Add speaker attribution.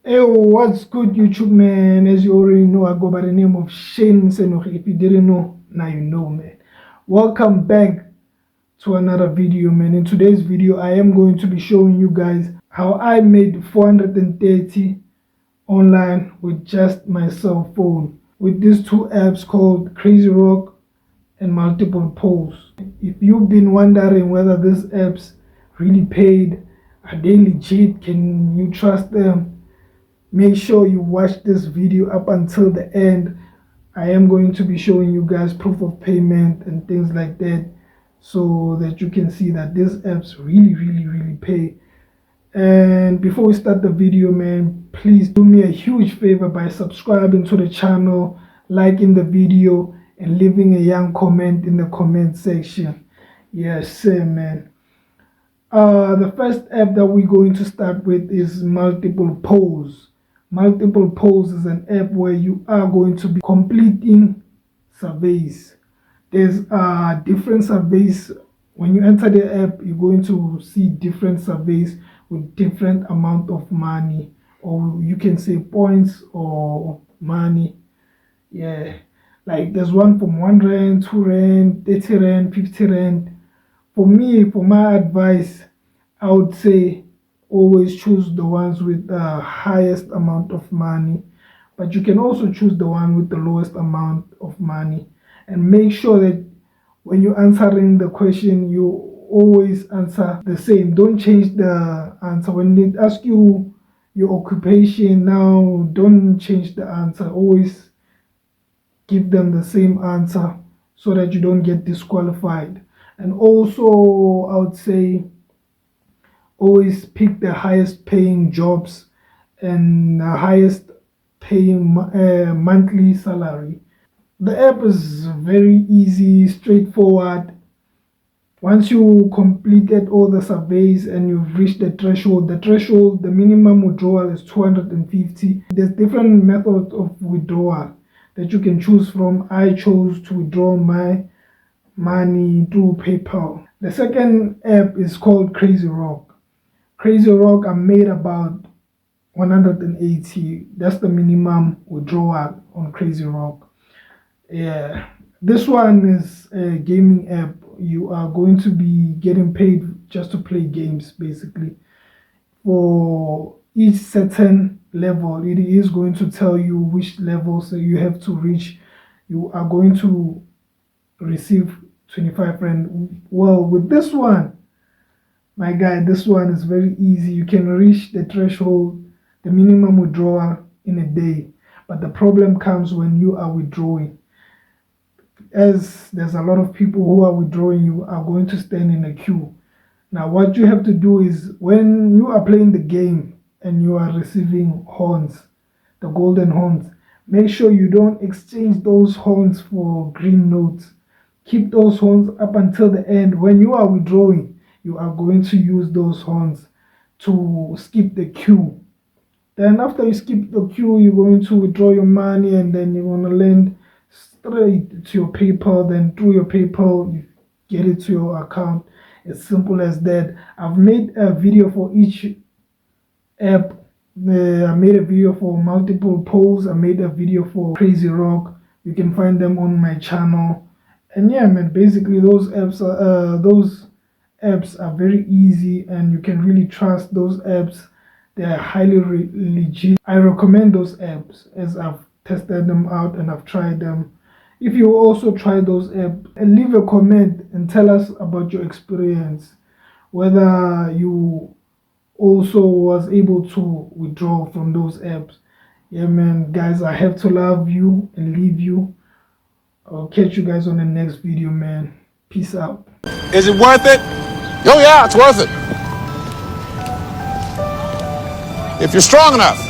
Speaker 1: Hey, what's good, YouTube, man? As you already know, I go by the name of Shane Senogi. If you didn't know, now you know, man. Welcome back to another video, man. In today's video, I am going to be showing you guys how I made 430 online with just my cell phone with these two apps called Crazy Rock and Multiple Polls. If you've been wondering whether these apps really paid, are they legit, can you trust them, make sure you watch this video up until the end. I am going to be showing you guys proof of payment and things like that, so that you can see that these apps really pay. And before we start the video, man, please do me a huge favor by subscribing to the channel, liking the video, and leaving a young comment in the comment section. Yes sir, man. The first app that we're going to start with is Multiple Polls. Multiple Polls is an app where you are going to be completing surveys. There's different surveys. When you enter the app, you're going to see different surveys with different amount of money, or you can say points or money. Yeah, like there's one from 1 rand, 2 rand, 30 rand, 50 rand. For me, for my advice, I would say always choose the ones with the highest amount of money, but you can also choose the one with the lowest amount of money. And make sure that when you're answering the question, you always answer the same. Don't change the answer. When they ask you your occupation, now don't change the answer. Always give them the same answer so that you don't get disqualified. And also, I would say always pick the highest paying jobs and the highest paying monthly salary. The app is very easy, straightforward. Once you completed all the surveys and you've reached the threshold, the minimum withdrawal is 250. There's different methods of withdrawal that you can choose from. I chose to withdraw my money through PayPal. The second app is called Crazy Rock. Crazy Rock, I made about 180. That's the minimum withdrawal on Crazy Rock. Yeah, this one is a gaming app. You are going to be getting paid just to play games, basically. For each certain level, it is going to tell you which levels you have to reach. You are going to receive 25 rand. Well, with this one, my guy, this one is very easy. You can reach the threshold, the minimum withdrawal in a day. But the problem comes when you are withdrawing. As there's a lot of people who are withdrawing, you are going to stand in a queue. Now, what you have to do is when you are playing the game and you are receiving horns, the golden horns, make sure you don't exchange those horns for green notes. Keep those horns up until the end. When you are withdrawing, you are going to use those horns to skip the queue. Then after you skip the queue, you're going to withdraw your money, and then you're going to land straight to your PayPal. Then through your PayPal, you get it to your account. As simple as that. I've made a video for each app. I made a video for Multiple Polls. I made a video for Crazy Rock. You can find them on my channel. And yeah, man, basically those apps are very easy, and you can really trust those apps. They are highly legit. I recommend those apps as I've tested them out and I've tried them. If you also try those apps, and leave a comment and tell us about your experience, whether you also was able to withdraw from those apps. Yeah, man, guys, I have to love you and leave you. I'll catch you guys on the next video, man. Peace out.
Speaker 2: Is it worth it? Oh yeah, it's worth it. If you're strong enough.